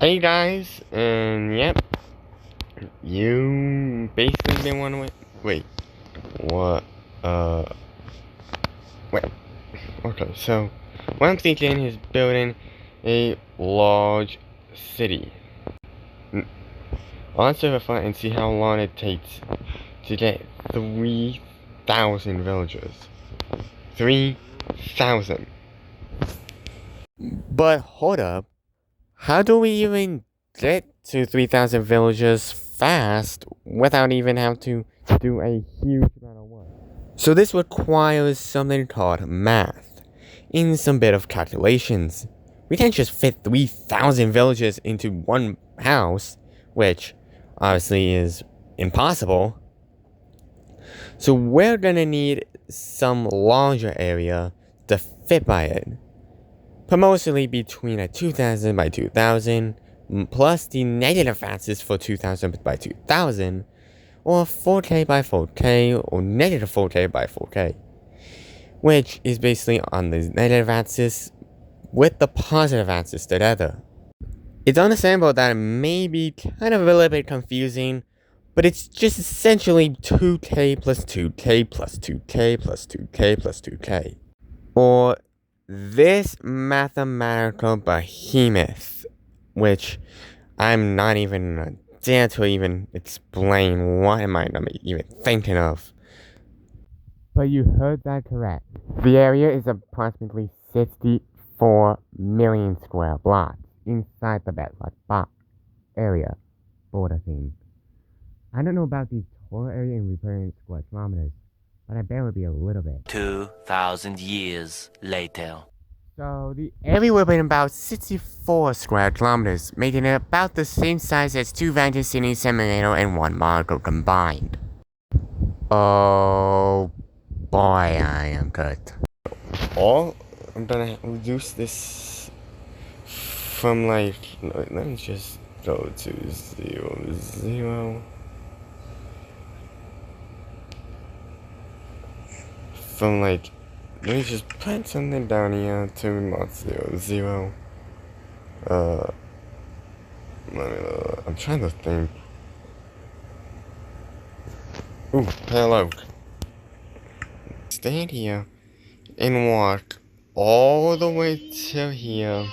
Hey guys, and yep, you basically been wondering. Wait, what? Wait. Okay, so what I'm thinking is building a large city. I'll simplify and see how long it takes to get 3,000 villagers. 3,000. But hold up. How do we even get to 3,000 villagers fast without even having to do a huge amount of work? So this requires something called math and some bit of calculations. We can't just fit 3,000 villagers into one house, which obviously is impossible. So we're gonna need some larger area to fit by it. Mostly between a 2000 by 2000 plus the negative axis for 2000 by 2000 or 4K by 4K or negative 4K by 4K, which is basically on the negative axis with the positive axis together. It's understandable that it may be kind of a little bit confusing, but it's just essentially 2K plus 2K plus 2K plus 2K plus 2K. Or this mathematical behemoth, which I'm not even dare to even explain what am I even thinking of. But you heard that correct. The area is approximately 64 million square blocks inside the bedrock box area border thing. I don't know about the total area in referring square kilometers, but I bet it would be a little bit. 2,000 years later. So the area would be about 64 square kilometers, making it about the same size as 2 Vantage City, San Marino, and 1 Monaco combined. Oh boy, I am good. I'm gonna reduce this from like, let me just go to 0, 0. From like, let me just put something down here to not 0, 0. I'm trying to think. Ooh, hello. Stand here and walk all the way to here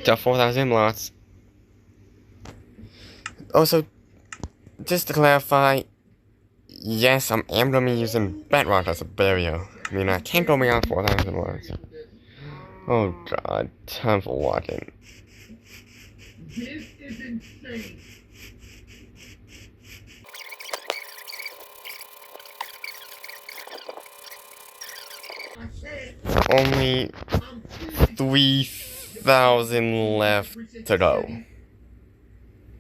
to 4,000 lots. Also, just to clarify, yes, I am gonna be using bedrock as a barrier. I mean, I can't go beyond 4,000 lots. Oh god, time for walking. This is insane. Only 3,000 left to go.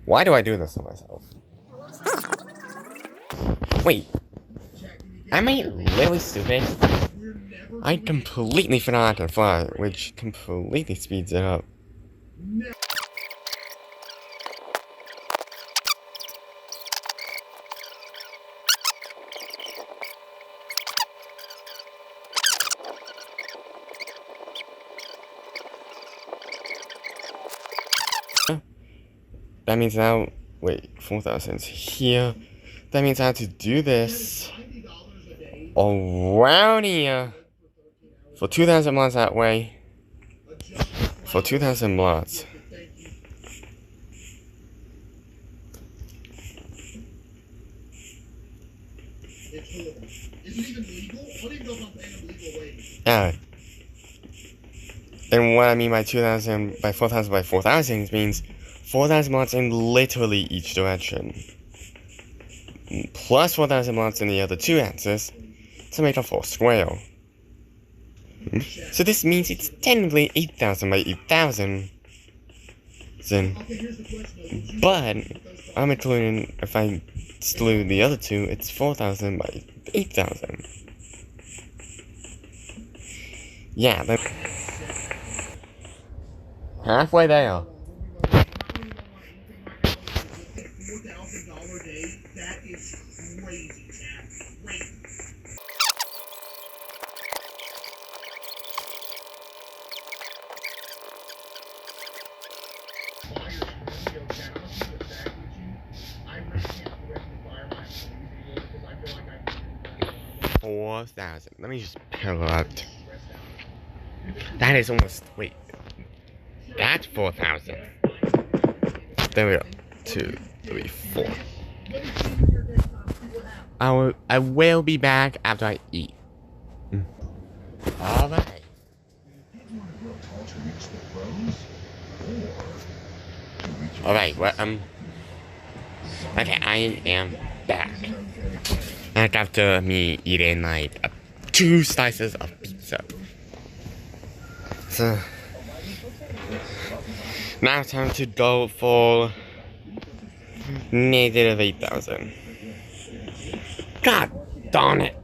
Why do I do this to myself? Wait, am I literally stupid? I completely forgot to fly, which completely speeds it up. That means now, wait, 4,000 here. That means I have to do this around here for 2,000 blocks that way. For 2,000 blocks. Yeah. And what I mean by 2,000 by 4,000 by 4,000 means 4,000 blocks in literally each direction. Plus 4,000 blocks in the other two axes to make a full square. So this means it's technically 8,000 by 8,000. But I'm including, if I exclude the other two, it's 4,000 by 8,000. Yeah, that's halfway there. That is crazy, Chad. Crazy. 4,000. Let me just pull up. That is almost. Wait. That's 4,000. There we go. 2, 3, 4. I will be back after I eat. Alright. Alright, well, okay, I am back. And after me eating like 2 slices of pizza. So now it's time to go for negative 8,000. God darn it.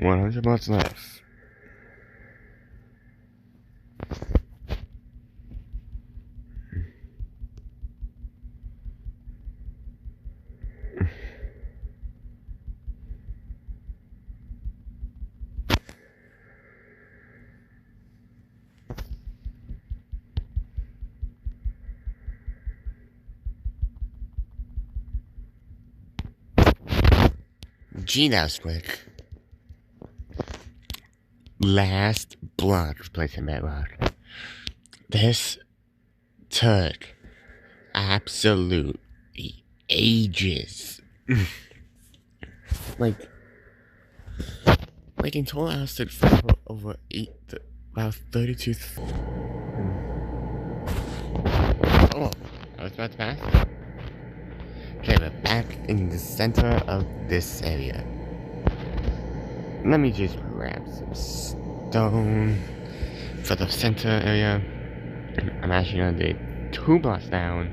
$100 left. Gee, that was quick. Last block replacing bedrock. This took absolutely ages. like in total, I stood for over about 32. Oh, I was about to pass. Okay, we're back in the center of this area. Let me just grab some stone for the center area. I'm actually gonna do 2 blocks down,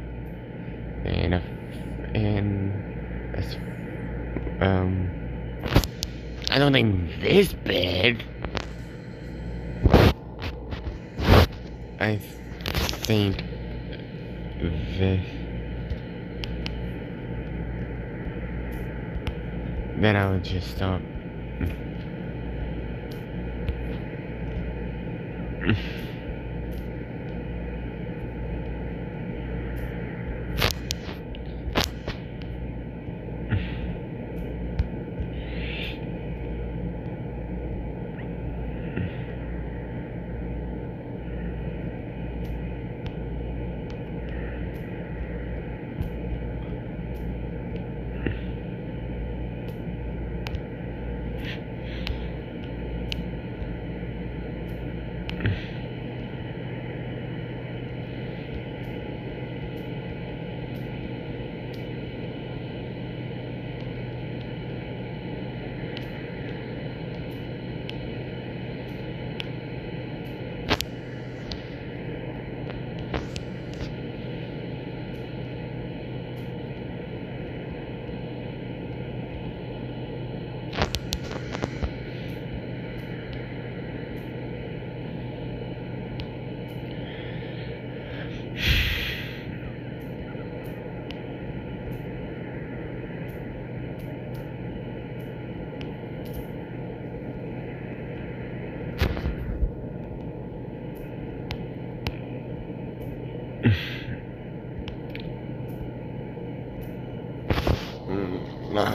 and I don't think this big. I think this. Then I would just stop. No.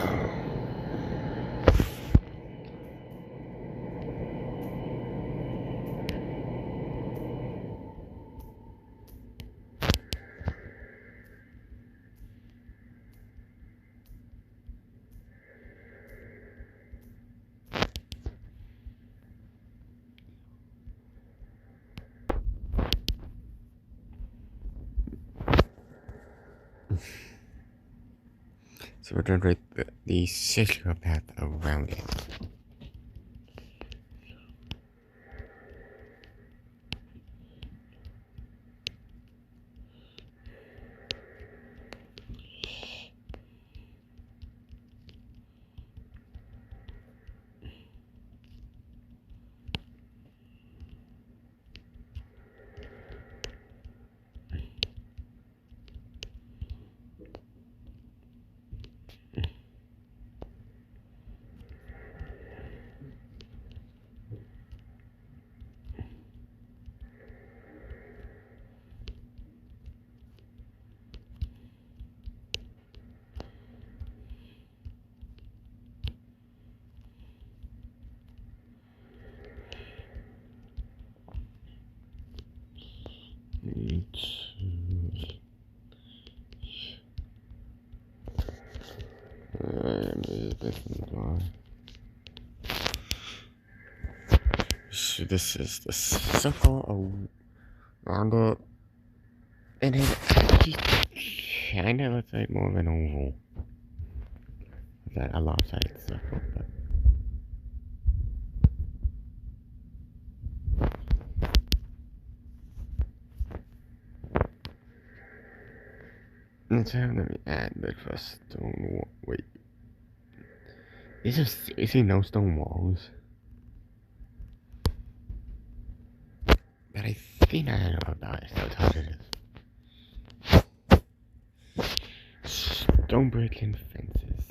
So we're gonna write the circular path around it. So this is the circle around it, and it actually kind of looks like more of an oval. That a lopsided circle, but let's have them add the first stone wall. Wait, is there seriously no stone walls? But I think I know about it. That's how it is. Stone brick and fences.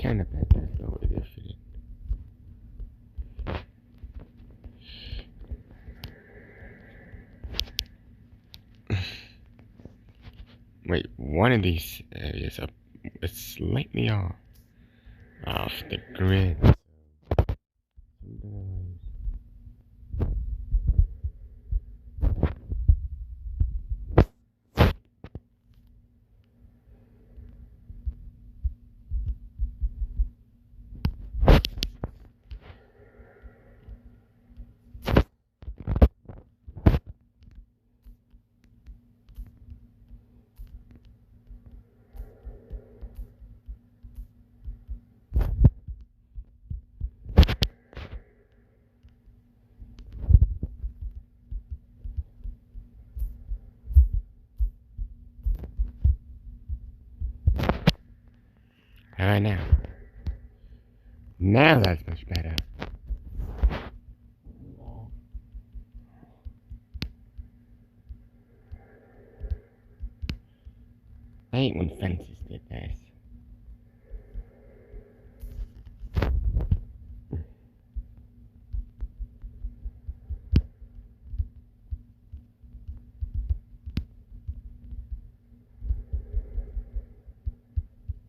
kind of bet there's no way to fit it. Wait, one of these areas up is slightly off the grid. Alright, now that's much better. I hate when fences did this.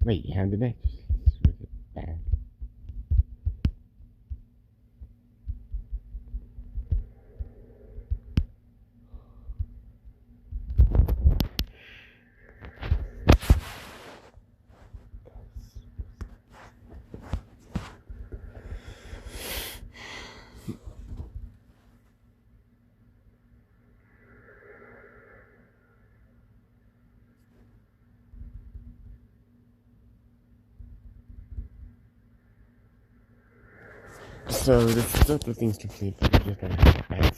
Wait, how did I just switch it back? So the stuff of things complete, but we're just gonna add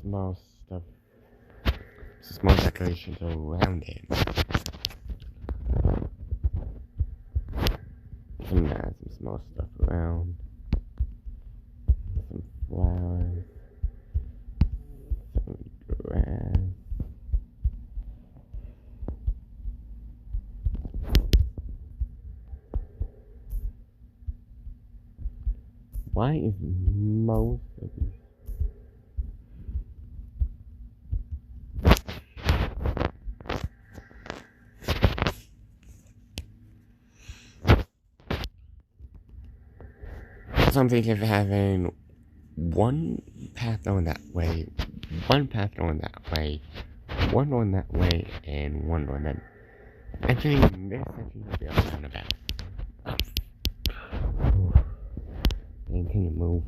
small stuff, small decorations around it. Some small stuff around, some flowers, some grass. Why is most of these? So I'm thinking of having one path going that way, one path going that way, one going that way, and one going that. I think this section will be around about. And can you move?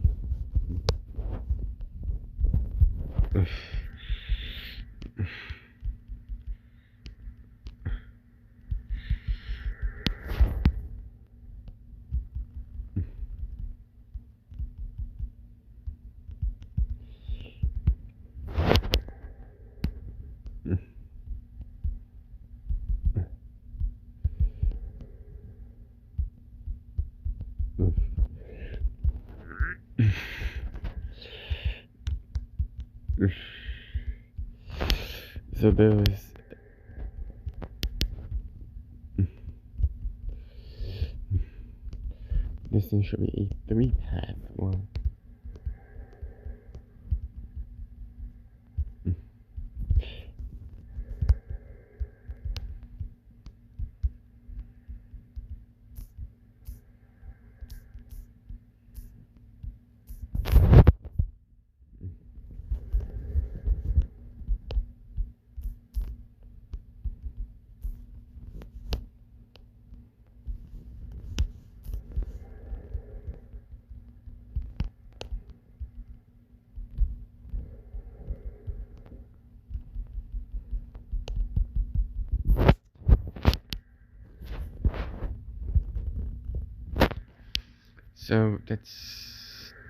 So there's this thing should be a 3-path one. So that's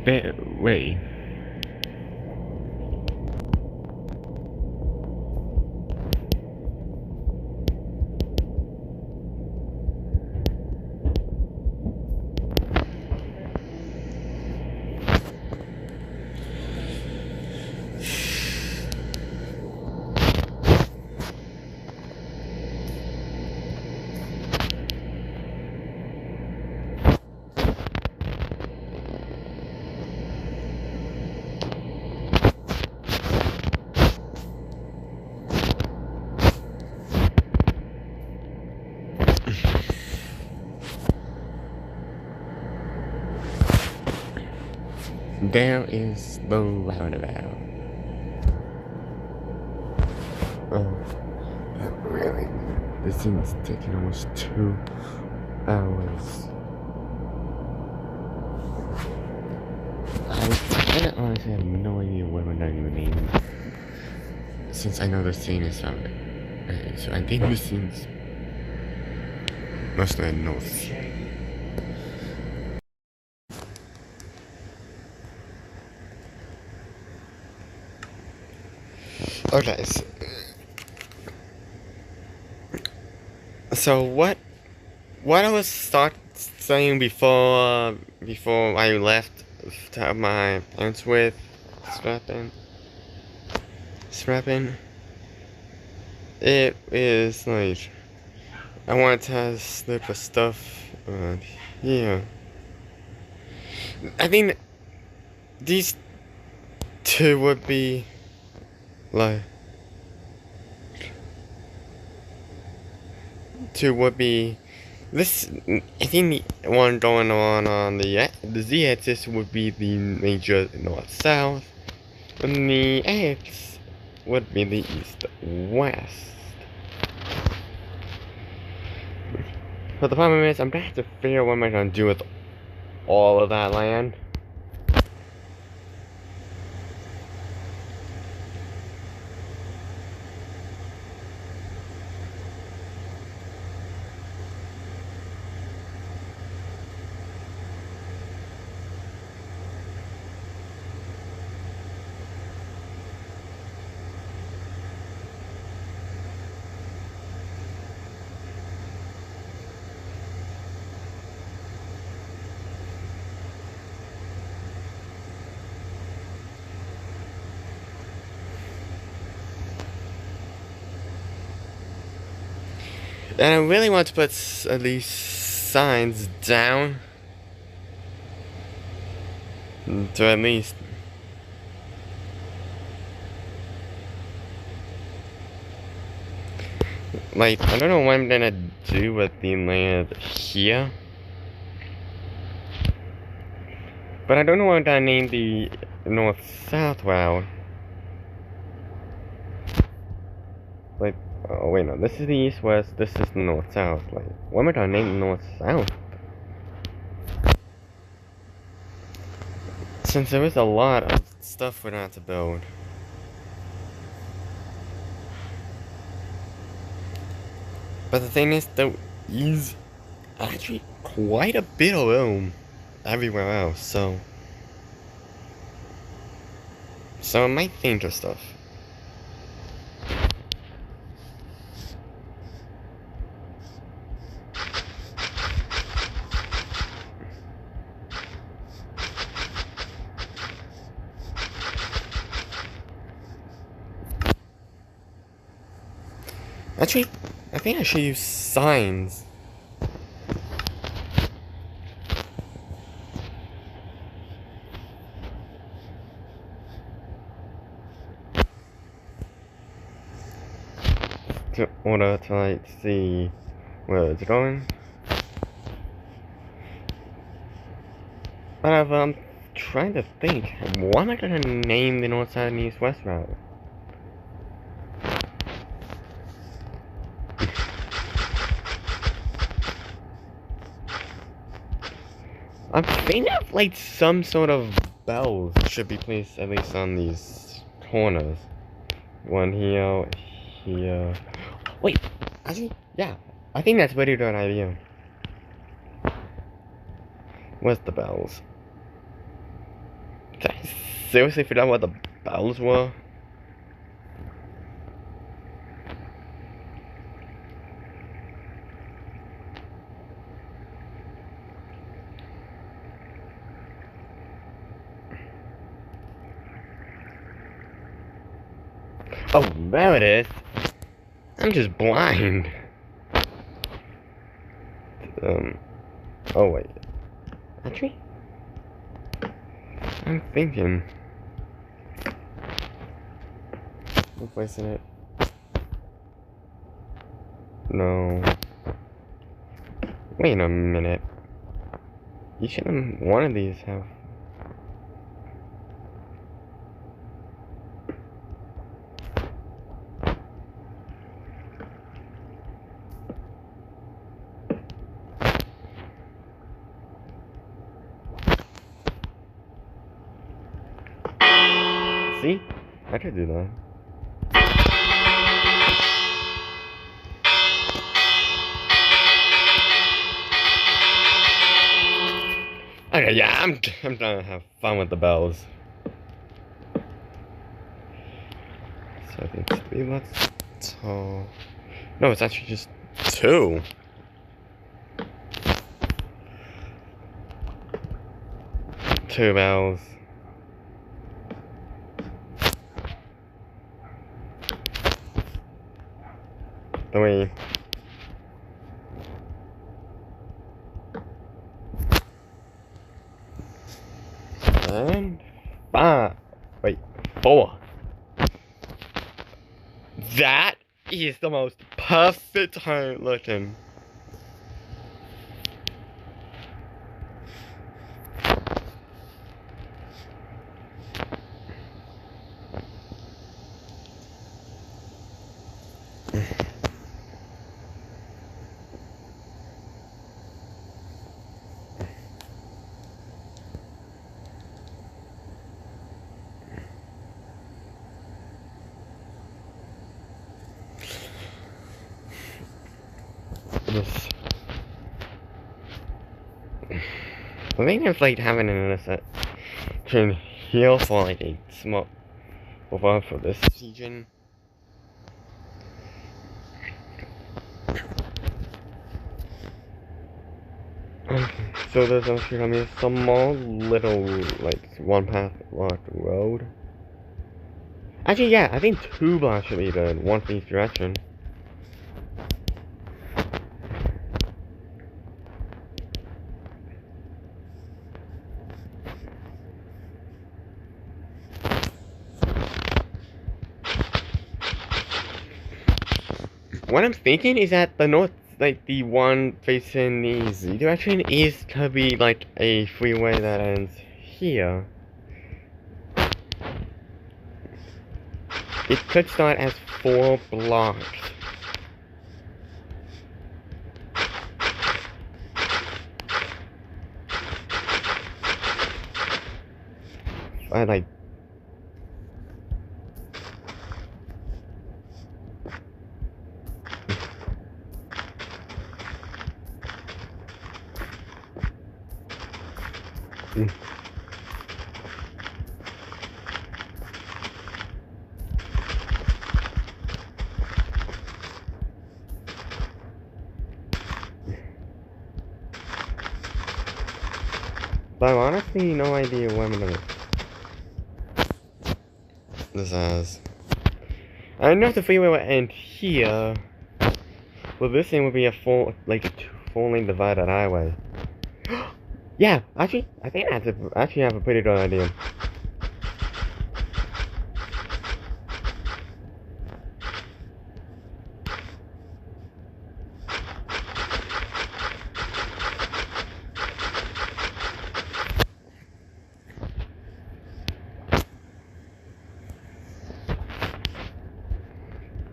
Wait. There is the roundabout. Oh, really? This thing's taking almost 2 hours. I honestly have no idea what we're not even mean. Since I know the scene is from it. So I think the scene's mostly north. Okay, so what I was saying before I left to have my pants with strapping, it is like I wanted to slip the stuff here. I think these two would be like this. I think the one going on the z-axis would be the major north-south, and the x would be the east-west. But the problem is, I'm gonna have to figure out what am I gonna do with all of that land. And I really want to put at least signs down to at least like, I don't know what I'm gonna do with the land here, but I don't know what I'm gonna name the north-south route. Like, oh wait, no, this is the east-west, this is the north-south. Like, what am I gonna name the north-south? Since there is a lot of stuff we're gonna have to build. But the thing is, there is actually quite a bit of room everywhere else, so I might think of stuff. Actually, I think I should use signs. In order to like see where it's going. But I'm trying to think, what am I gonna name the north, south, and east, west route? I'm thinking of like some sort of bells should be placed at least on these corners. One here, here. Wait, actually, yeah, I think that's a pretty good idea. Where's the bells? Did I seriously forget what the bells were? Oh, there it is. I'm just blind. Oh wait. Actually, I'm thinking. Replacing it. No. Wait a minute. You shouldn't. One of these have. See? I could do that. Okay, yeah, I'm trying to have fun with the bells. So I think it's 3 lots tall. No, it's actually just 2. Two bells. Three. And 5. Wait, 4. That is the most perfect time looking. This. I think it's like having an innocent can heal for like a small over for this region. So there's actually gonna be a small little like one path blocked road. Actually, yeah, I think 2 blocks should be good, one for each direction. What I'm thinking is that the north, like the one facing the Z direction, is to be like a freeway that ends here. It could start as 4 blocks. I like. But I've honestly no idea what I'm gonna. This has. I know the freeway will end here. Well, this thing would be a full, like a 4-lane divided highway. Yeah, actually, I think I actually have a pretty good idea.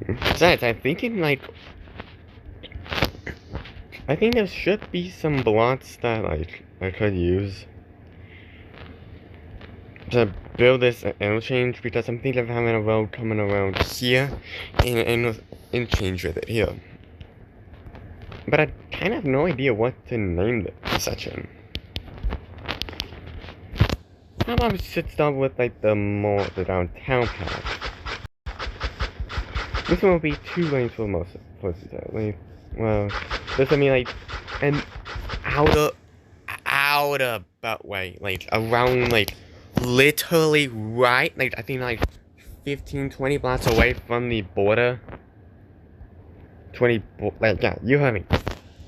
Besides, I'm thinking like, I think there should be some blocks that like I could use to build this interchange, because I'm thinking of having a road coming around here and interchange with it here. But I kind of have no idea what to name the section. how about we should start with like the downtown part? This one will be 2 lanes for most of the time. Well, this I mean like an outer beltway, like around like literally right, like I think like 15-20 blocks away from the border. 20, like, yeah, you heard me.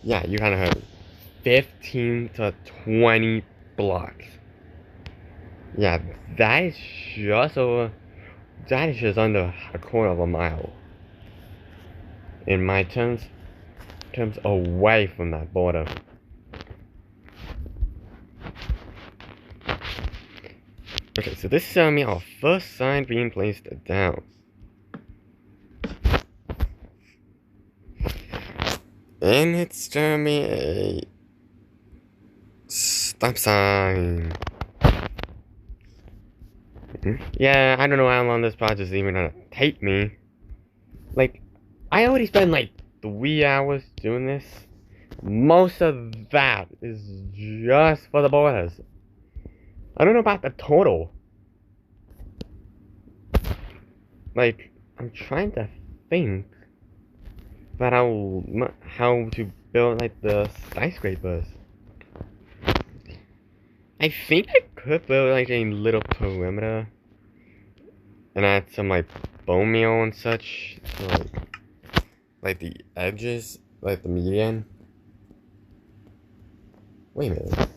Yeah, you kind of heard me. 15 to 20 blocks. Yeah, that is just over. That is just under a quarter of a mile. In my terms away from that border. Okay, so this is showing me our first sign being placed down. And it's showing me a stop sign. Yeah, I don't know how long this project is even gonna take me. Like, I already spent like 3 hours doing this. Most of that is just for the borders. I don't know about the total. Like, I'm trying to think about how to build like the skyscrapers. I think I could build like a little perimeter and add some like bone meal and such to, like the edges, like the median. Wait a minute.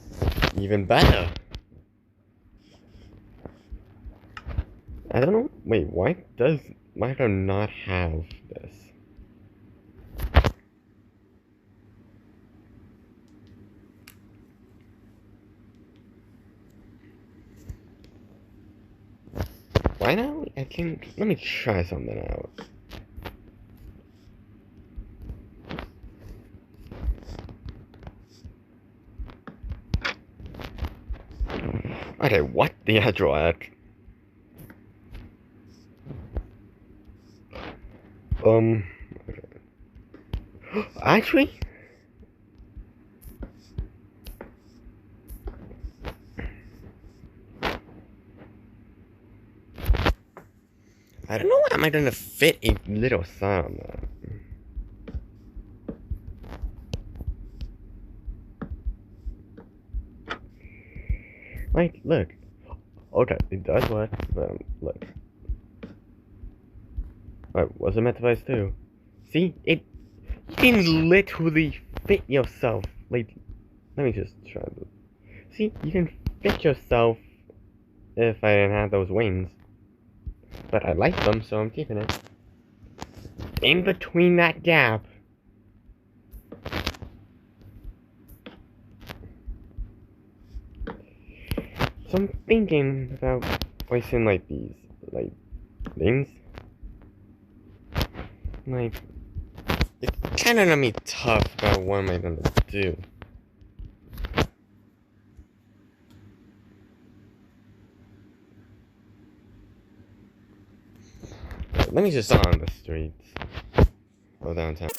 Even better. I don't know. Wait, why do I not have this? Why not? I can. Let me try something out. Okay, what the actual heck? Actually, I don't know how am I gonna fit a little sign on that. Like, look. Okay, it does work, but look. Alright, what's it meant to too? See, you can literally fit yourself. Like, let me just try this. See, you can fit yourself if I didn't have those wings. But I like them, so I'm keeping it. In between that gap. So I'm thinking about placing like these, like, things. Like, it's kinda gonna be tough about what am I gonna do. Let me just on the streets. Or downtown.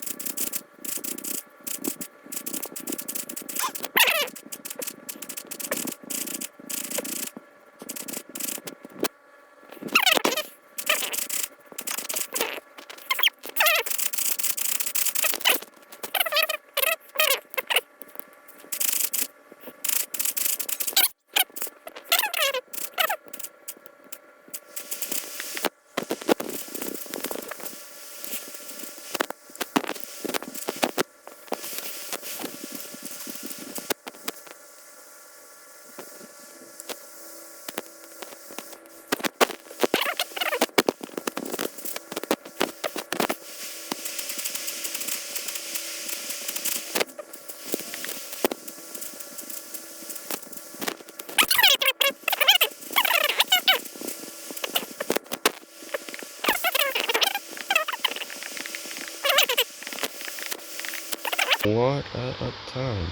What a time.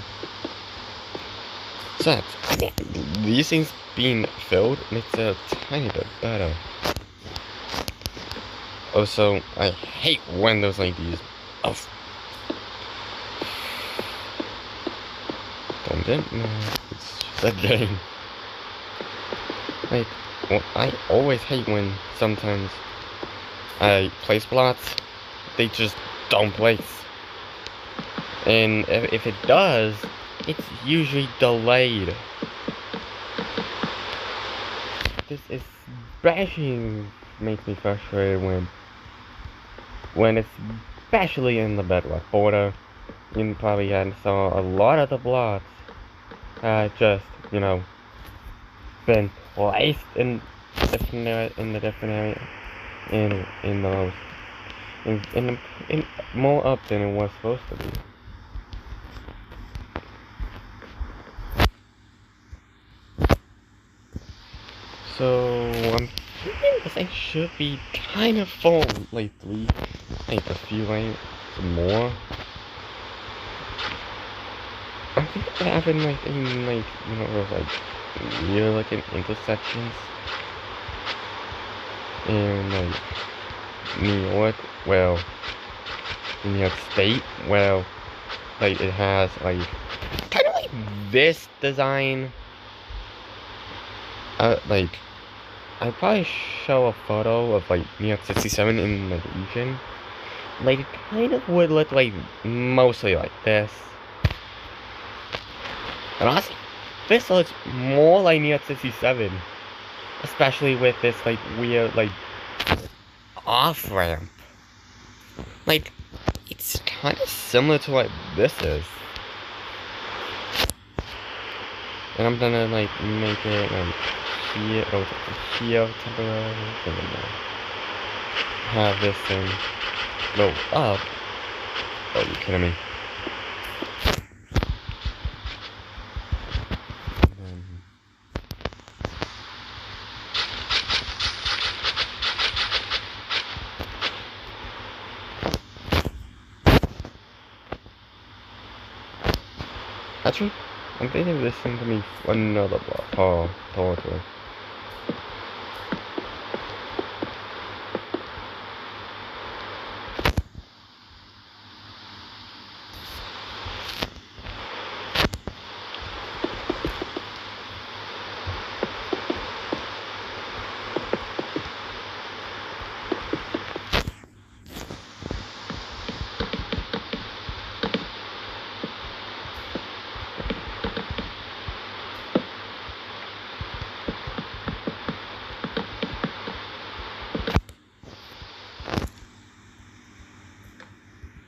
So, these things being filled makes it a tiny bit better. Also, I hate windows like these. Oh. Don't it? No, it's just a game. Like, well, I always hate when sometimes I place plots, they just don't place. And if it does, it's usually delayed. This especially makes me frustrated when it's especially in the bedrock border. You probably saw a lot of the blocks just, you know, been placed in the different area in the most in more up than it was supposed to be. So I'm thinking this thing should be kind of full, like a few lanes more. I'm thinking of having those really looking intersections in New York, well, in New York State, well, it has kind of like this design. I'd probably show a photo of New York 67 in the region. It kind of would look mostly like this. And honestly, this looks more like New York 67. Especially with this weird off ramp. It's kind of similar to what this is. And I'm gonna make it here, here temporarily, and then have this thing go up. Oh, you kidding me? Actually, I'm thinking of this thing to be another block. Taller.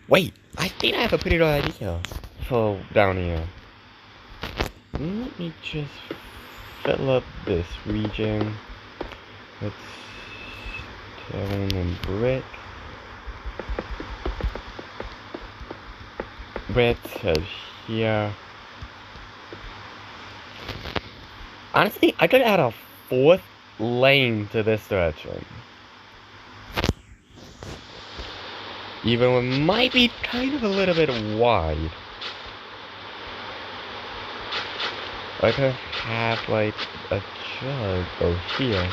Wait, I think I have a pretty good idea for down here. Let me just fill up this region with stone and brick. Here. Honestly, I could add a fourth lane to this direction. Even though it might be kind of a little bit wide. I could have a jug over here.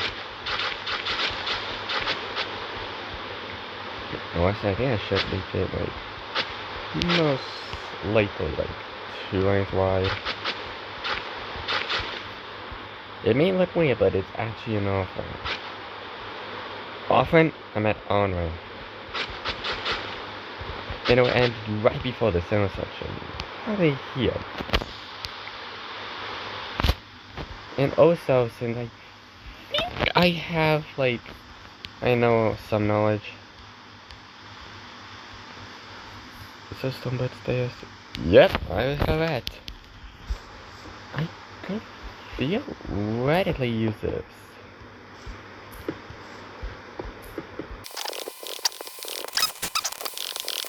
Honestly, I think I should make it most likely 2 lanes wide. It may look weird, but it's actually an off-ramp. Off-ramp, I'm at on-ramp. It'll end right before the center section. Probably here. And also, since I think I have, I know some knowledge. Is there stone bed stairs? Yep, I was correct. I could theoretically use this.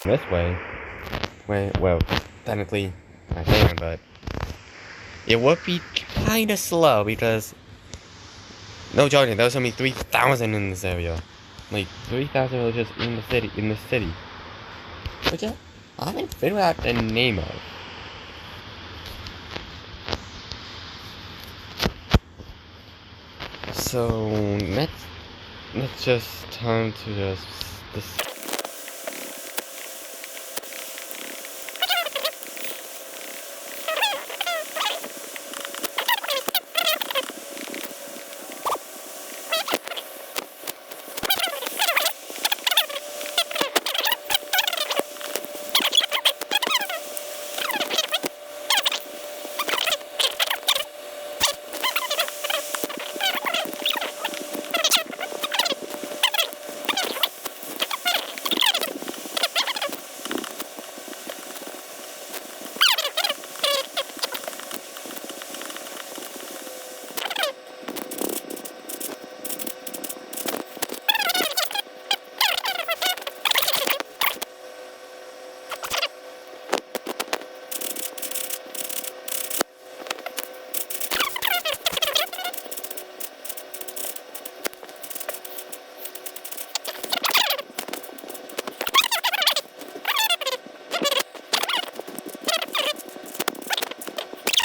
This way. Well, technically, I can, but it would be kinda slow because, no joking, there's only 3,000 in this area. 3,000 villagers in the city. Which I haven't figured out the name of. So, let's just time to just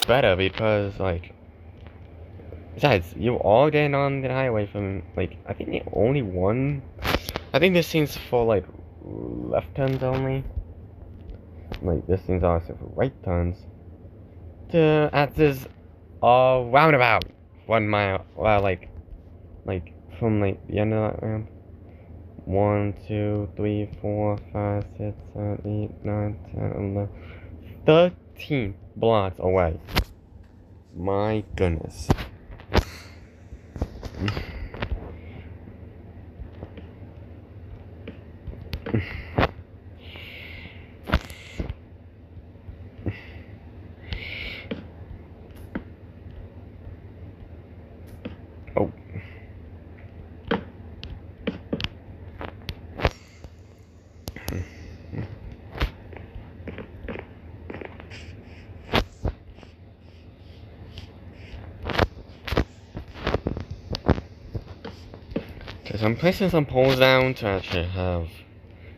better because, like, besides, you all getting on the highway from, like, I think the only one. I think this seems for, like, left turns only. Like, this seems also for right turns. To at this roundabout 1 mile. Well, like from like the end of that ramp. 1, 2, 3, 4, 5, 6, 7, 8, 9, 10, 11, 13 blocks away. My goodness. Oh. Because I'm placing some poles down to actually have,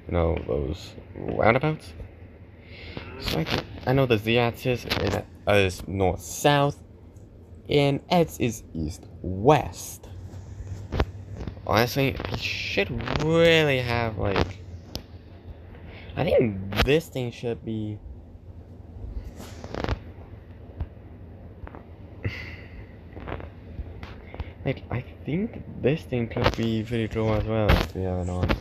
you know, those roundabouts. So I know the Z-axis is north-south, and X is east-west. Honestly, I should really have, like, I think this thing should be like, I think this thing could be pretty cool as well if we have it on.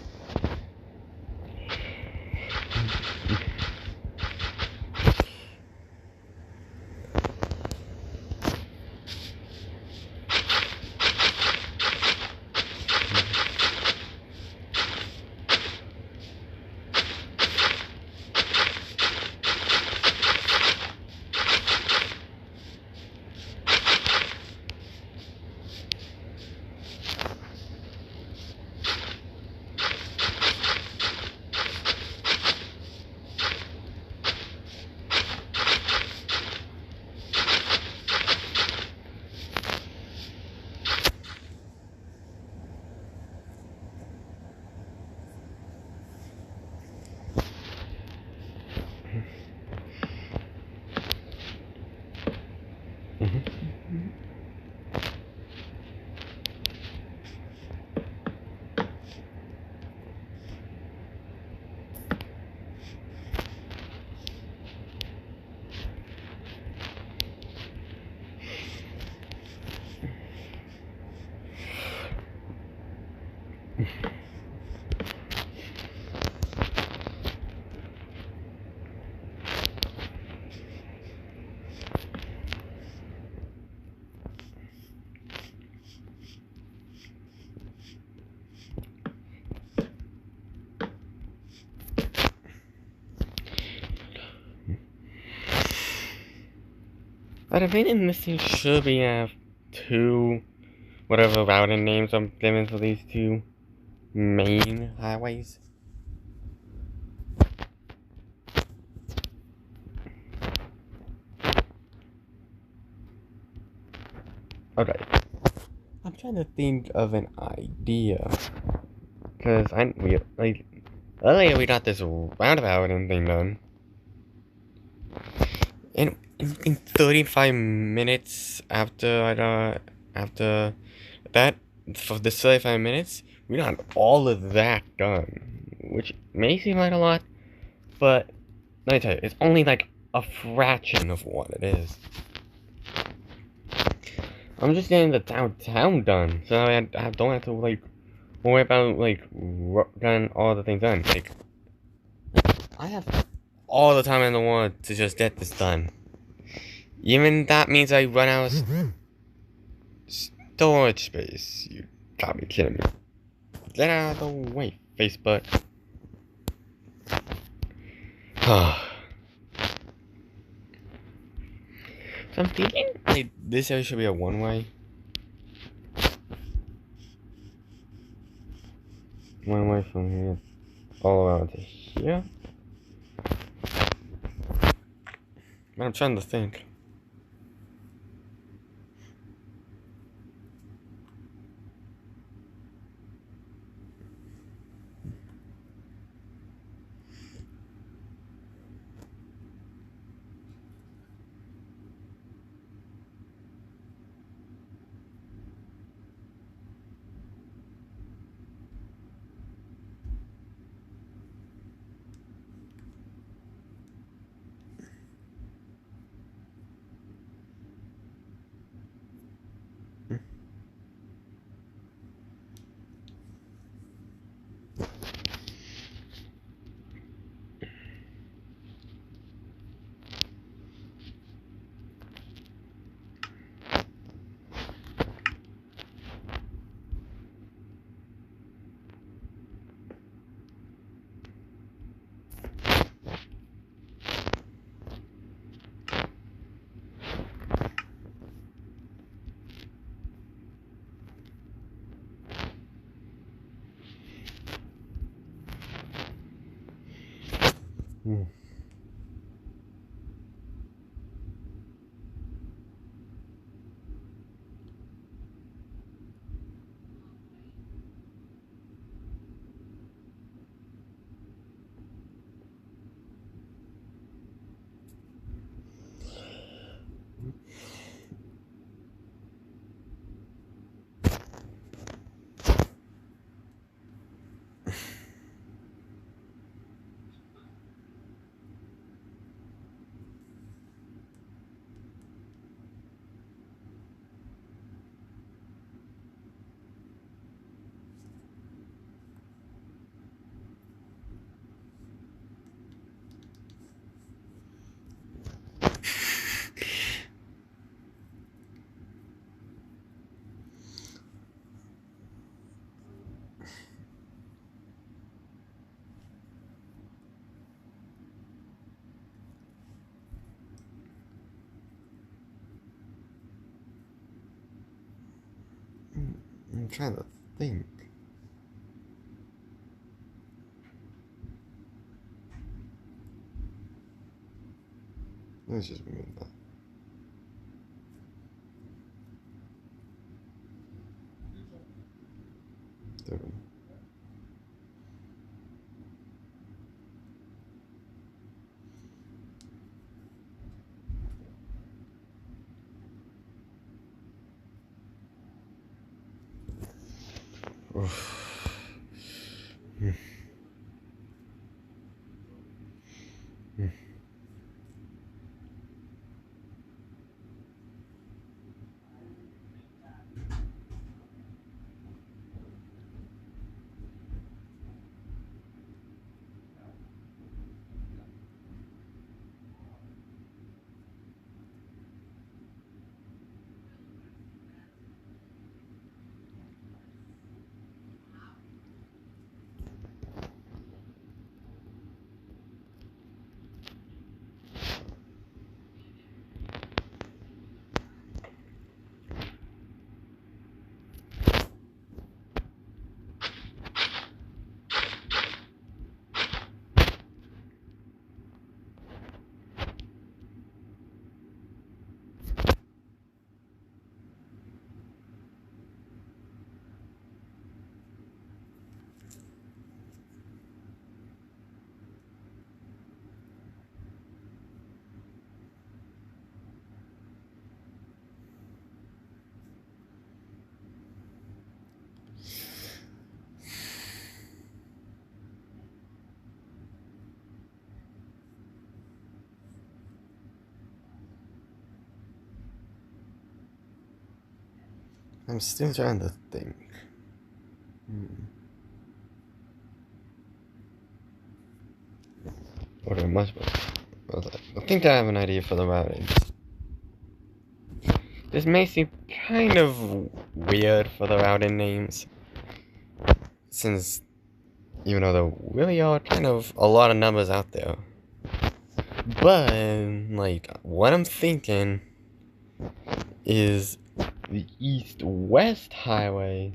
But I think in this thing should be have two, whatever routing names I'm given for these two main highways. Okay. I'm trying to think of an idea. Cause earlier we got this roundabout and thing done. And in 35 minutes after that, for the 35 minutes, we got all of that done. Which may seem like a lot, but let me tell you, it's only like a fraction of what it is. I'm just getting the downtown done, so I don't have to like worry about like getting all the things done. Like, I have all the time in the world to just get this done. Even that means I run out of storage space. You gotta be kidding me. Get out of the way, Facebook. So I'm thinking like this area should be a one-way. One way from here all around to here. I'm trying to think. I'm trying to think. Let's just remove that. There we go. I'm still trying to think. Order much better. I think I have an idea for the routing. This may seem kind of weird for the routing names, since even though there really are kind of a lot of numbers out there. But like what I'm thinking is the east-west highway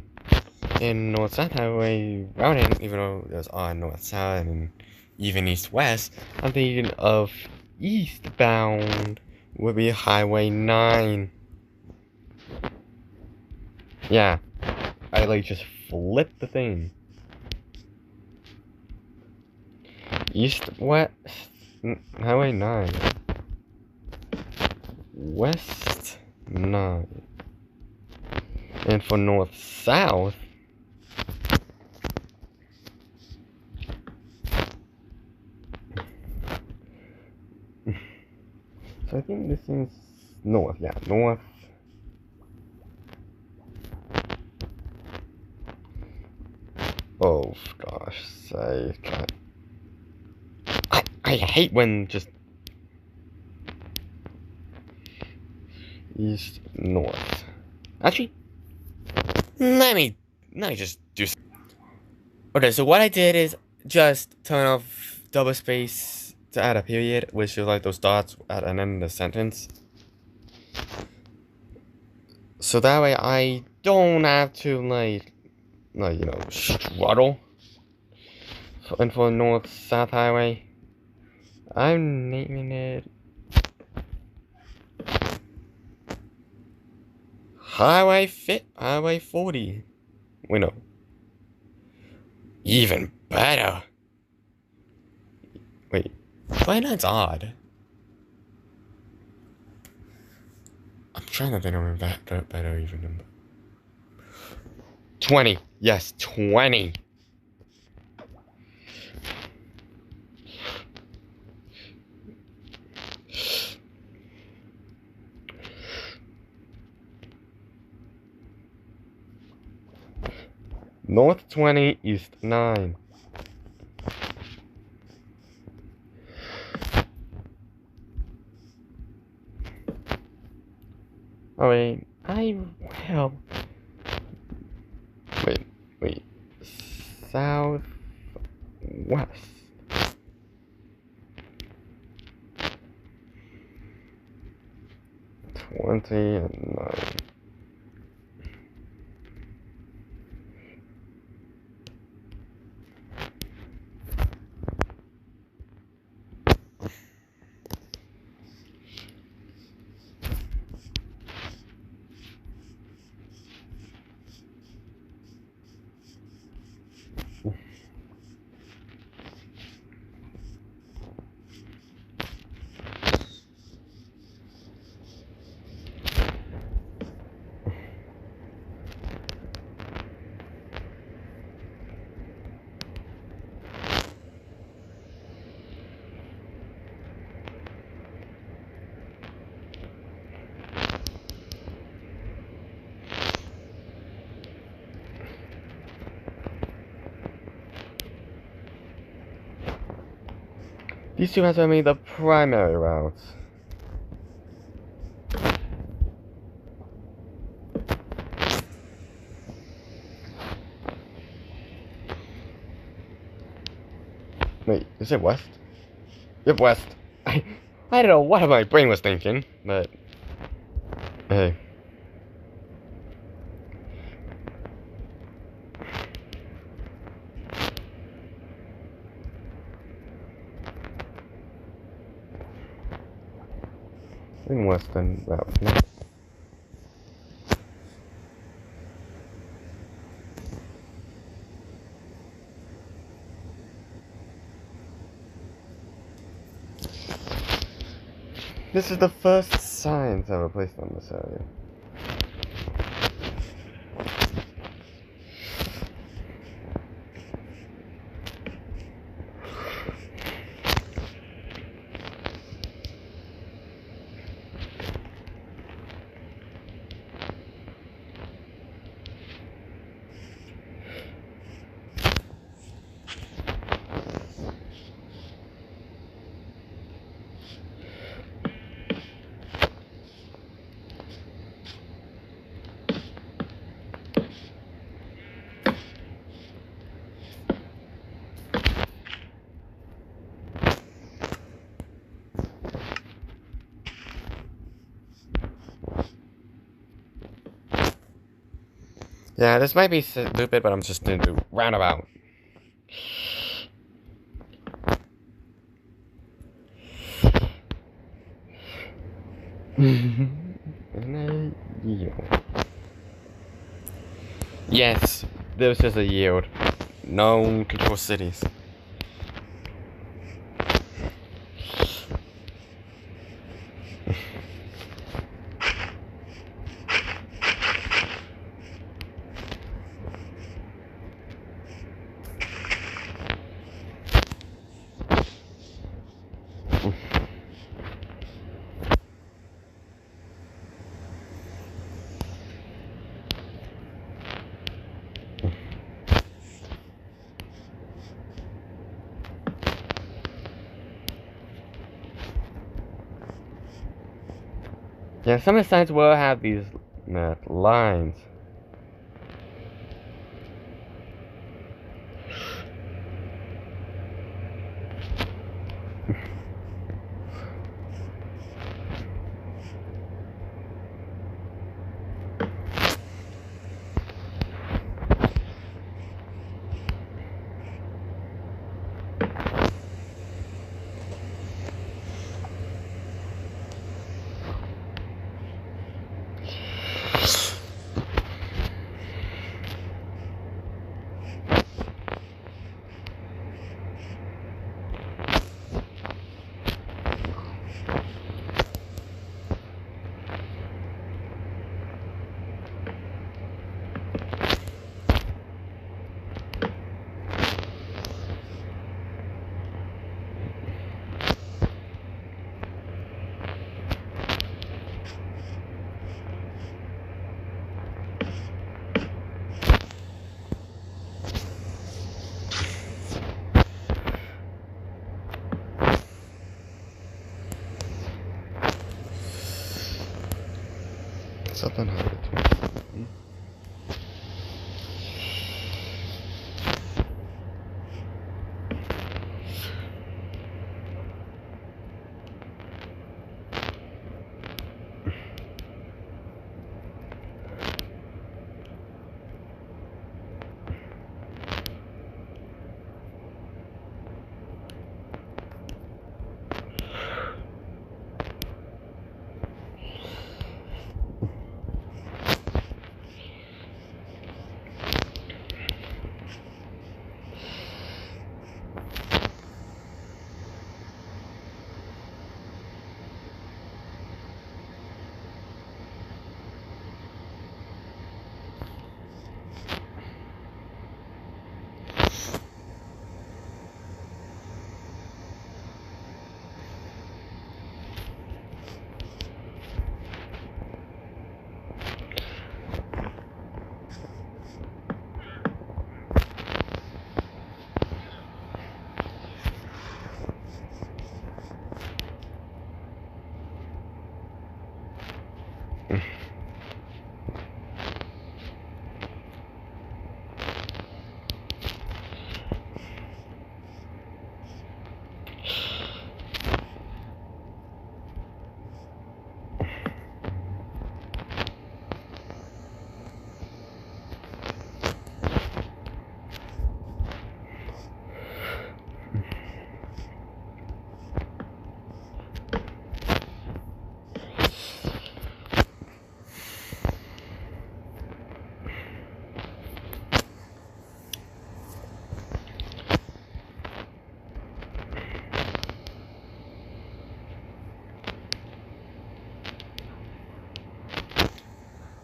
and north-south highway routing, even though there's on north-south and even east-west, I'm thinking of eastbound would be Highway 9. Yeah, I like just flipped the thing. East-west Highway 9. West 9. And for north-south, so I think this is north, yeah, north. Oh gosh sake. I hate when just east, north. Actually, let me just do. Okay, so what I did is just turn off double space to add a period, which is like those dots at an end of the sentence. So that way I don't have to like you know, struggle. And for north-south highway, I'm naming it Highway 40. Wait, no. Even better. Wait, 29's odd. I'm trying to think of a better even number. 20. Yes, 20. North 20, East 9. Oh wait, well. Wait. South West. 20 and 9. These two are only the primary routes. Wait, is it west? Yep, west. I don't know what my brain was thinking, but hey. In western route. No. This is the first signs ever placed on this area. Yeah, this might be stupid, but I'm just gonna do roundabout. And a yield. Yes, there was just a yield. No control cities. Yeah, some of the signs will have these lines. Southern Heritage.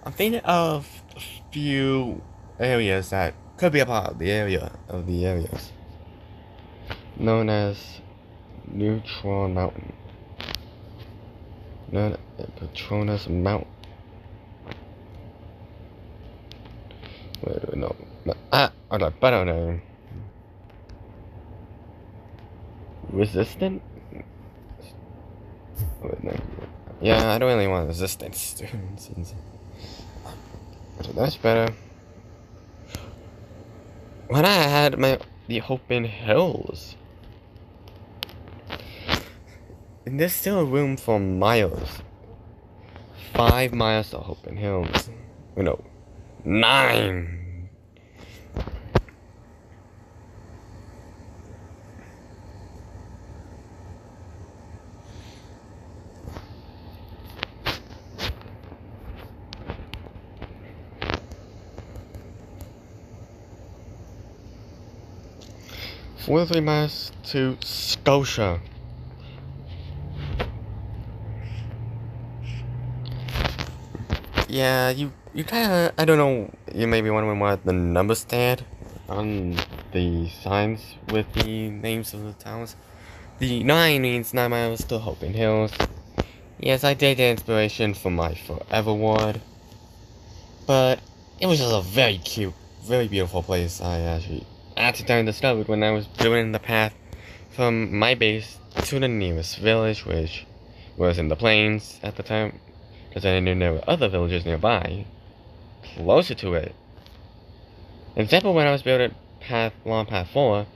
I'm thinking of a few areas that could be a part of the areas known as Neutron Mountain. Known as Patronus Mountain. Wait, no. I don't know. Resistant? Wait, no. Yeah, I don't really want resistance. That's better. When I had the Open Hills, and there's still room for miles. 5 miles to Open Hills. No, 9. Four to 3 miles to Scotia. Yeah, you kinda, I don't know, you may be wondering what the numbers stand on the signs with the names of the towns. The 9 means 9 miles to Open Hills. Yes, I did get inspiration from my Forever Ward, but it was just a very cute, very beautiful place. I actually discovered when I was building the path from my base to the nearest village, which was in the plains at the time, because I didn't know there were other villages nearby, closer to it. Except when I was building along path 4,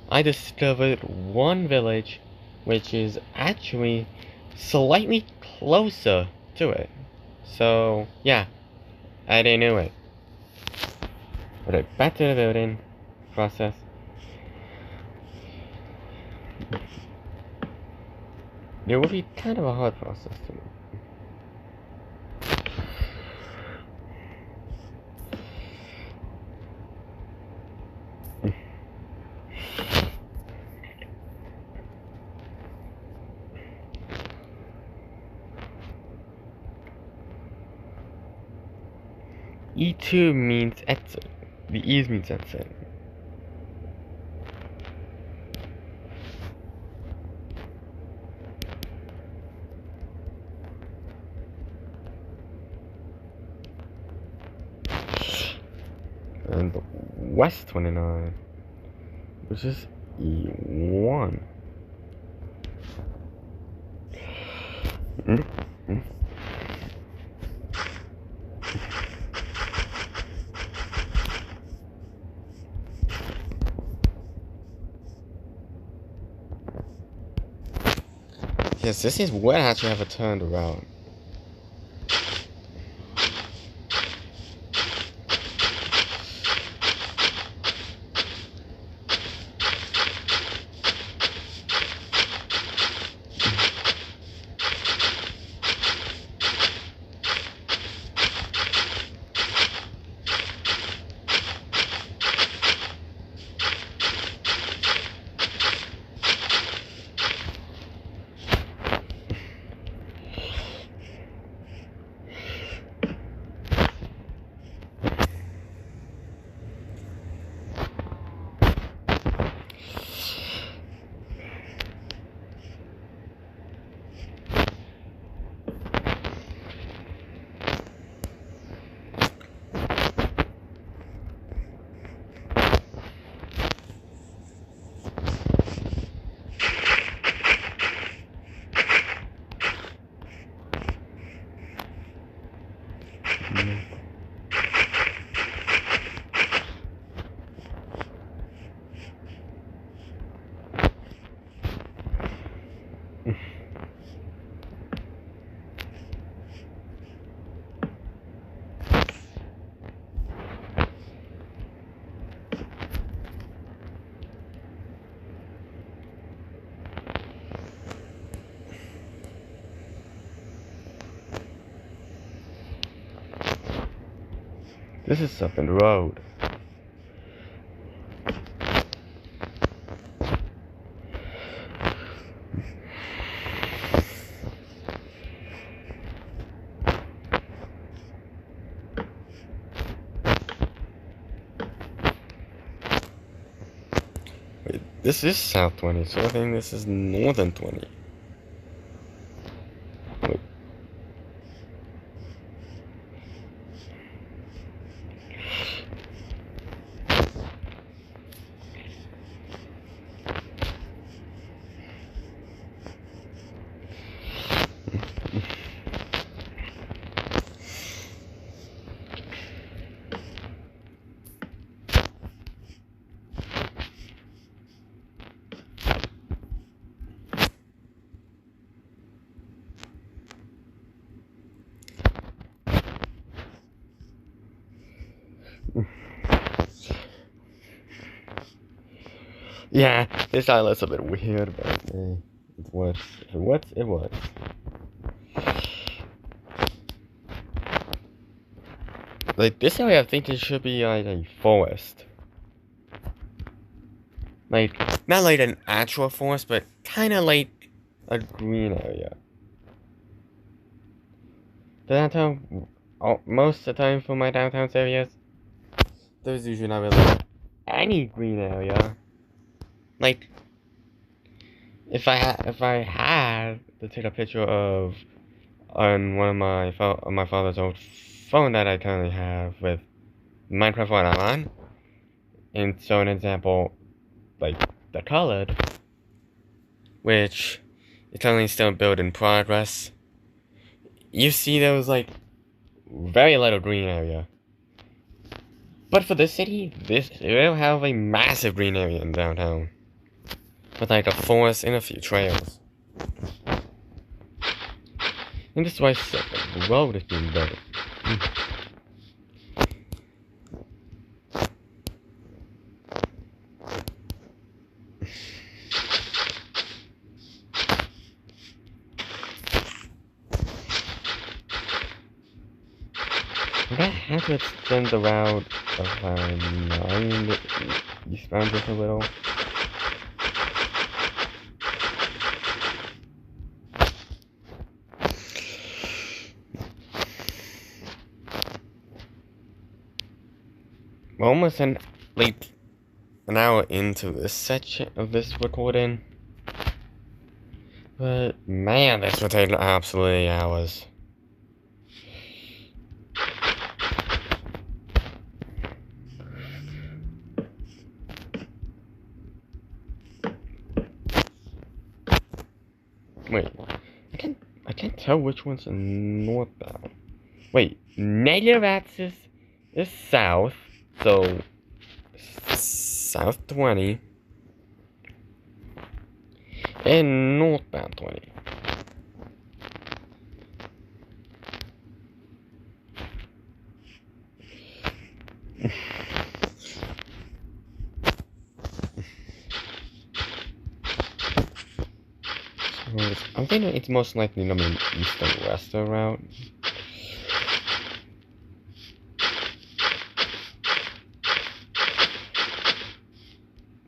I discovered one village which is actually slightly closer to it. So, yeah, I didn't know it. Okay, back to the building process. It will be kind of a hard process to me. E2 means exit. The E's means exit. And West 29, which is E1. Yes, this is what actually have a turned around. This is something road. Wait, this is South 20, so I think this is Northern 20. Wait. Yeah, this island's a bit weird, but it was. It was. Like, this area I think it should be like a forest. Like, not like an actual forest, but kinda like a green area. The downtown, most of the time for my downtown areas, there's usually not really any green area. Like, if I had to take a picture of on one of my father's old phone that I currently have with Minecraft Online, and so an example, like the colored, which is currently still built in progress. You see those like very little green area. But for this city, it will have a massive green area in downtown. With like a forest and a few trails. And this is why the road is being built. I'm gonna have to extend the route of 9 eastbound just a little. We're almost an hour into this section of this recording. But man, this would take absolutely hours. Wait, I can't tell which one's northbound. Wait, negative axis is south, so south 20 and northbound 20. I'm thinking it's most likely gonna be east and west route.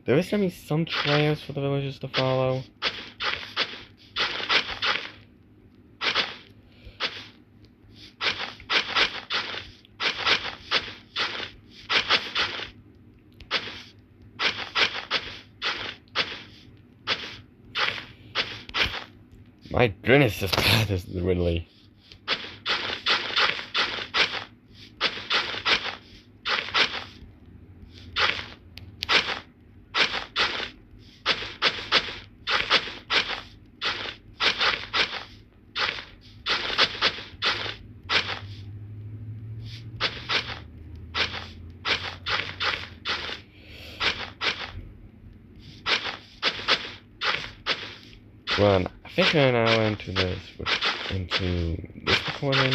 There is gonna be some trails for the villagers to follow. My goodness, this path is really... Well, I think we're now into this recording.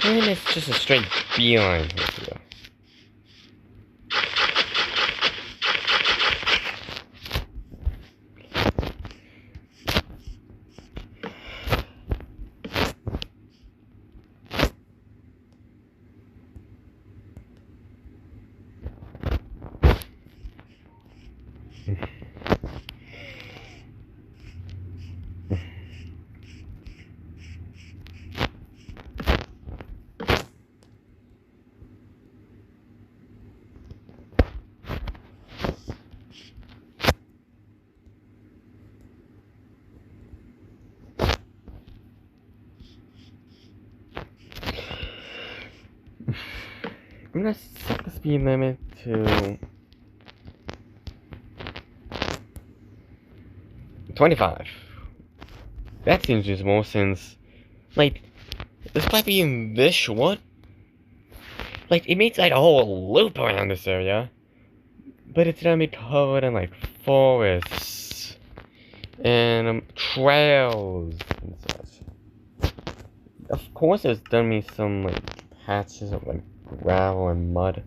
And it's just a straight beeline here. I'm gonna set the speed limit to 25. That seems reasonable since, like, despite being this short, like, it makes like a whole loop around this area, but it's gonna be covered in like forests and trails and such. Of course, there's gonna be some like patches of like gravel and mud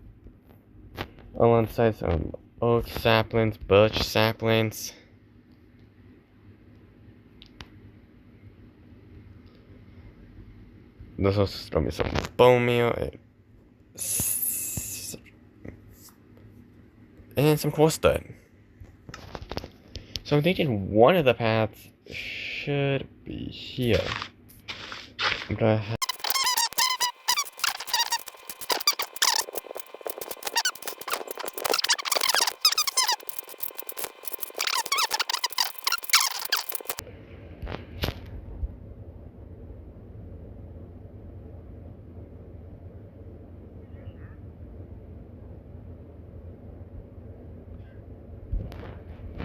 alongside some oak saplings, birch saplings. There's also gonna be some bone meal and some coarse dirt. So I'm thinking one of the paths should be here. I'm gonna have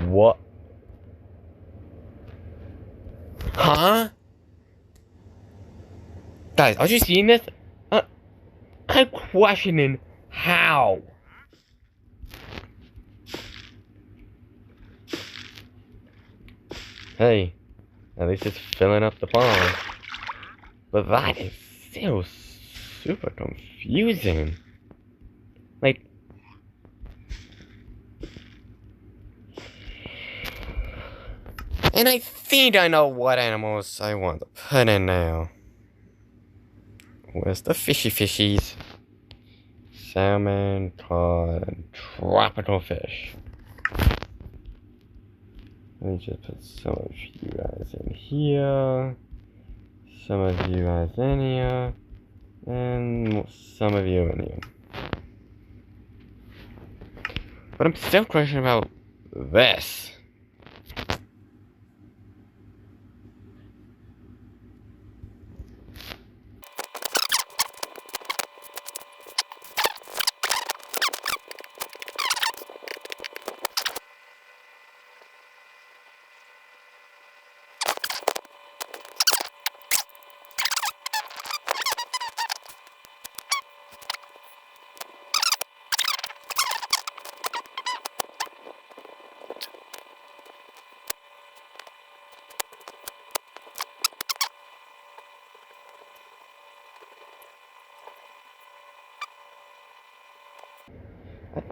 what? Huh? Guys, are you seeing this? I'm questioning how. Hey, at least it's filling up the pond. But that is still super confusing. Like, and I think I know what animals I want to put in now. Where's the fishies? Salmon, cod, and tropical fish. Let me just put some of you guys in here, some of you guys in here, and some of you in here. But I'm still questioning about this.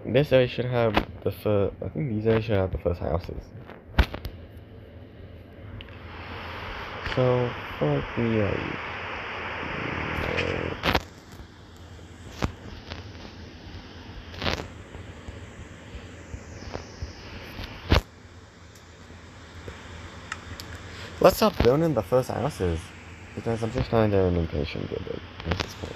This area should have the first. I think these areas should have the first houses. So, for the let's start building the first houses because I'm just kind of impatient with it at this point.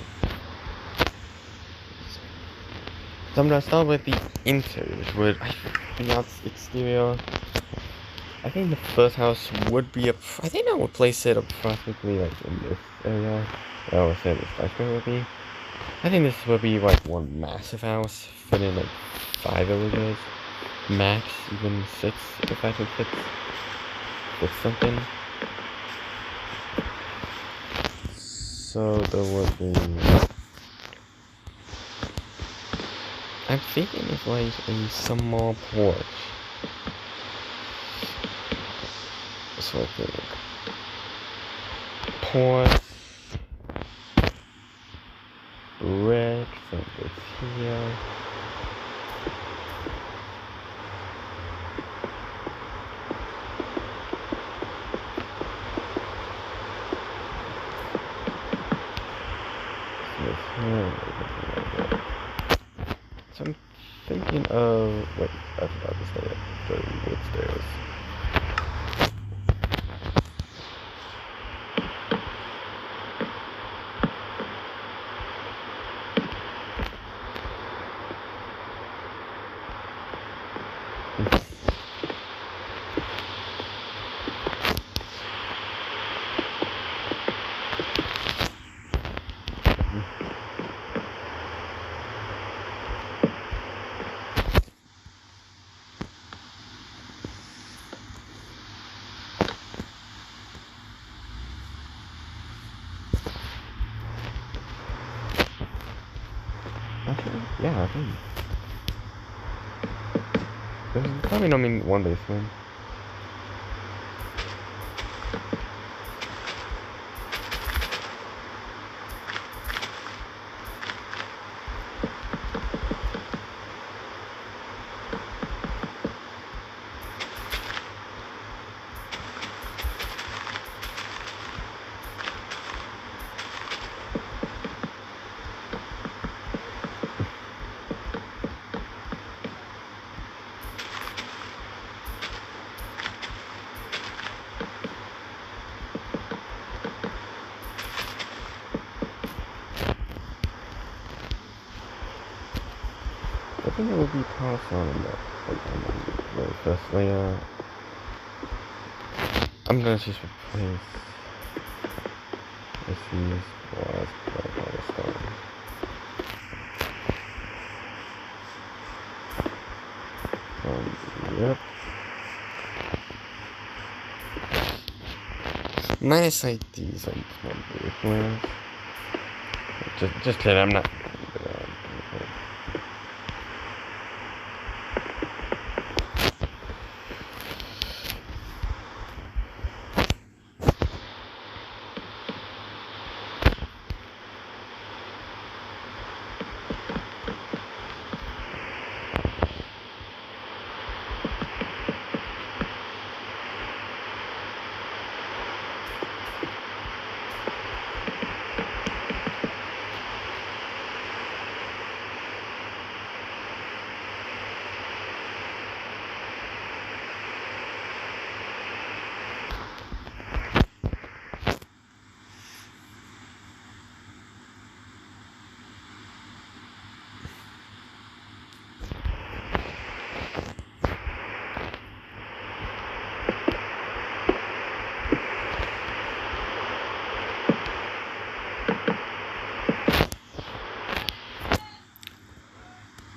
So I'm gonna start with the interior, with the exterior. I think the first house would be I think I would place it approximately like in this area. I would say this skyscraper would be. I think this would be like one massive house, fitting like 5 villagers, max even 6 if I could fit something. So there would be. I'm thinking of like a small porch. So I think porch, brick, some bricks here. So I'm thinking of wait, I forgot to say it. The wood stairs. Actually, yeah, I think. There's probably no mean one basement. I think it would be passed on in the very first layer. I'm gonna just replace these walls by cobblestone. Yep. Minus like these like small brick layers. Just kidding, I'm not.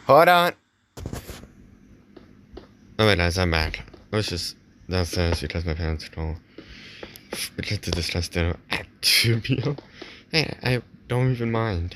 Hold on. Oh wait, guys, I'm back. I was just downstairs because my parents don't because to discuss dinner at 2 p.m. Hey, I don't even mind.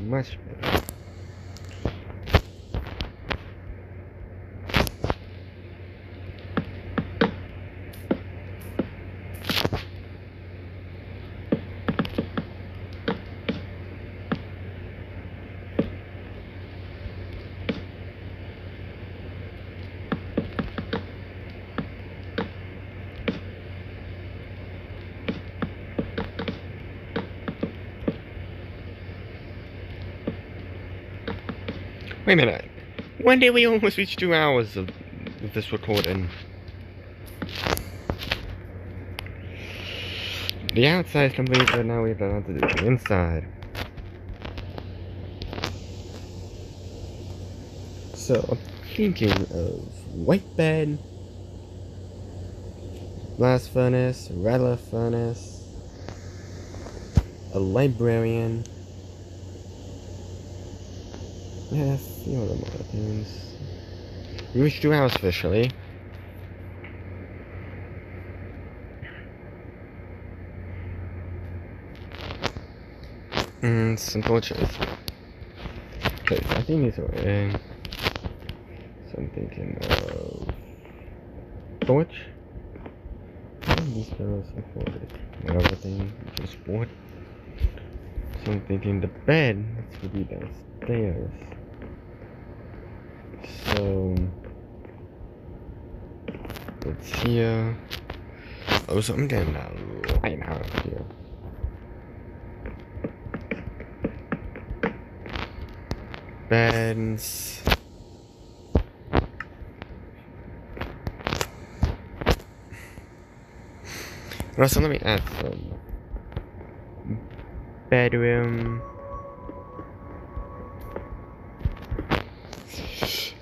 Much better. Wait a minute. When did we almost reach 2 hours of this recording? The outside's complete, but now we don't have to do the inside. So, I'm thinking of white bed, blast furnace, rattler furnace, a librarian. Yeah, a few of them other things. We reached 2 hours officially. It's unfortunate. Okay, I think these are in. So I'm thinking of torch. These fellows are for whatever thing just bought. So I'm thinking the bed needs to be downstairs. So it's here. Oh, so I'm getting that right out of here. Beds. Also, let me add some bedroom.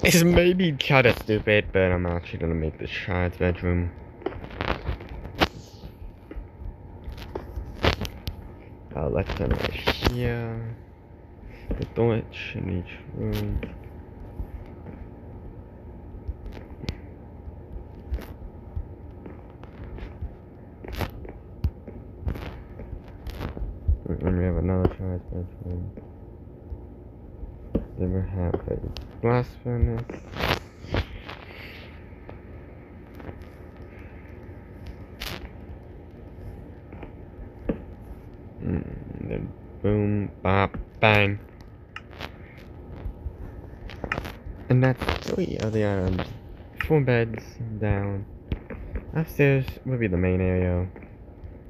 It's maybe kind of stupid, but I'm actually gonna make the child's bedroom. Let's turn right here. The torch in each room. And we have another charge bedroom. Then we have a blast furnace. Then boom, bop, bang. And that's 3 of the items. 4 beds down. Upstairs will be the main area.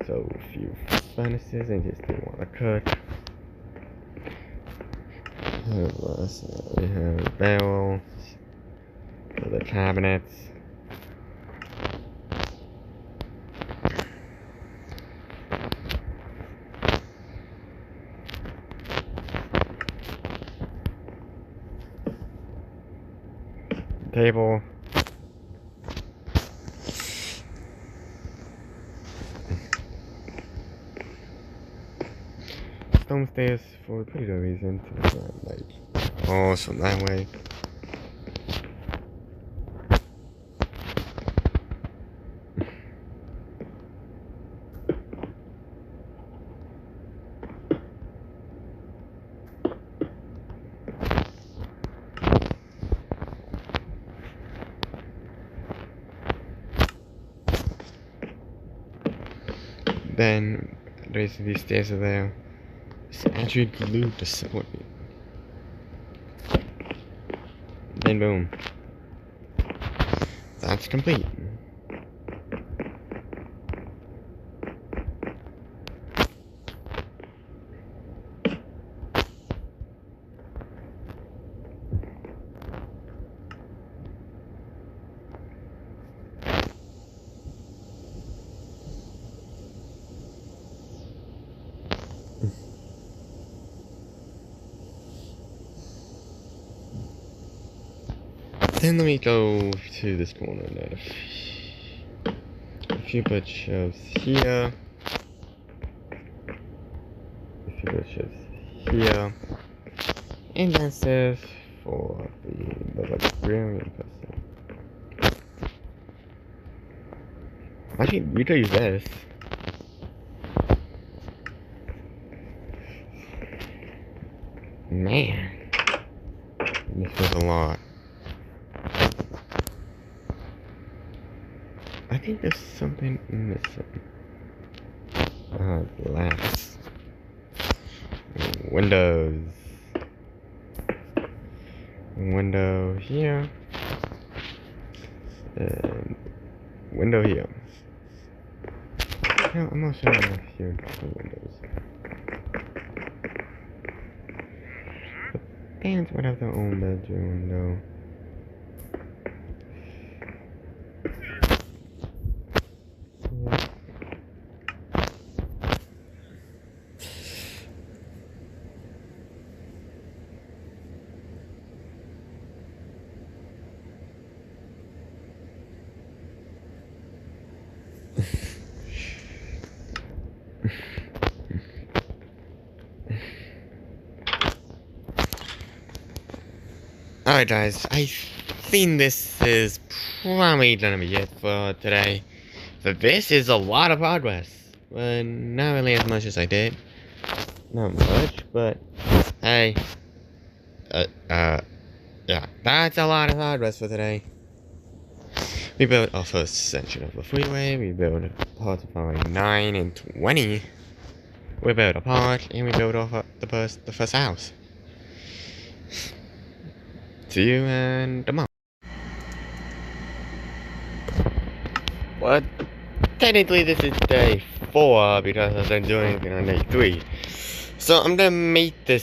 So a few furnaces in case they want to cook. We have barrels. The cabinets. Table. Stone stairs for a pretty good reason. Like walls from that way. Then there's these stairs are there. It's actually glued to support me. Then boom. That's complete. Then let me go to this corner now. A few bookshelves here. A few bookshelves here. And downstairs for the librarian person. Actually, we could use this. Man. This was a lot. I think there's something missing. Glass. Windows. Window here. And window here. No, I'm not sure if here are windows. The parents would have their own bedroom though. Alright guys, I think this is probably gonna be it for today. But this is a lot of progress. But not really as much as I did. Not much, but hey. Yeah, that's a lot of progress for today. We built our first section of the freeway, we built parts of our 9 and 20. We built a park, and we built the first house. See you in tomorrow. Well, technically this is day 4 because I've been doing it on day 3. So I'm gonna make day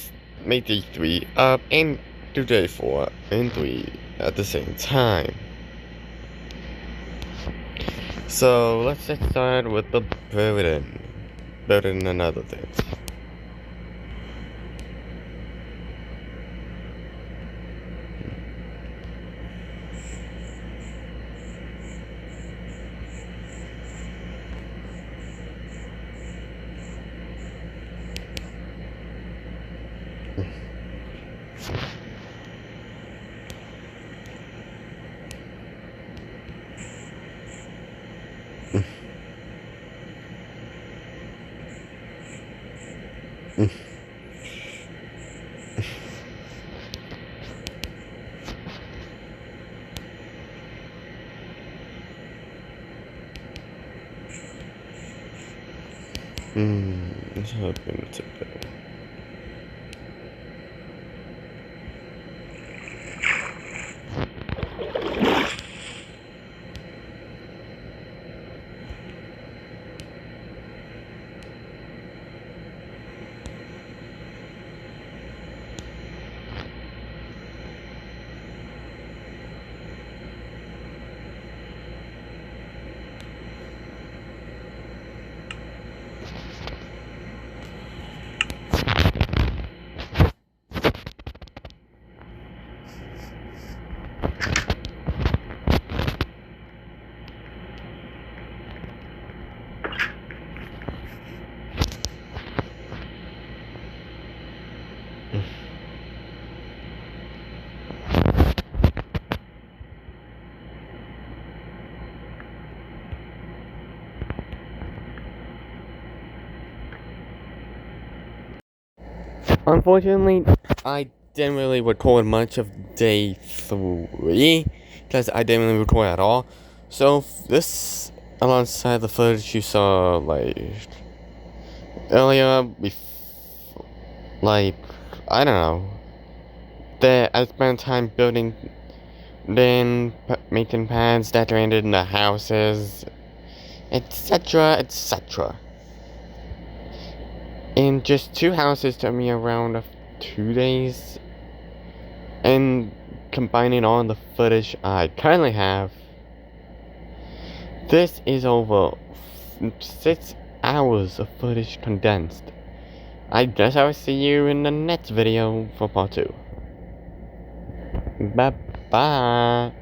3 up and do day 4 and 3 at the same time. So let's get started with the building another thing. Let's hope it's a bit. Unfortunately, I didn't really record much of day 3 because I didn't really record at all. So this, alongside the footage you saw like earlier, like I don't know, that I spent time building, then making pads, decorating the houses, etc., etc. And just 2 houses took me around 2 days. And combining all the footage I currently have, this is over 6 hours of footage condensed. I guess I will see you in the next video for part 2. Bye bye.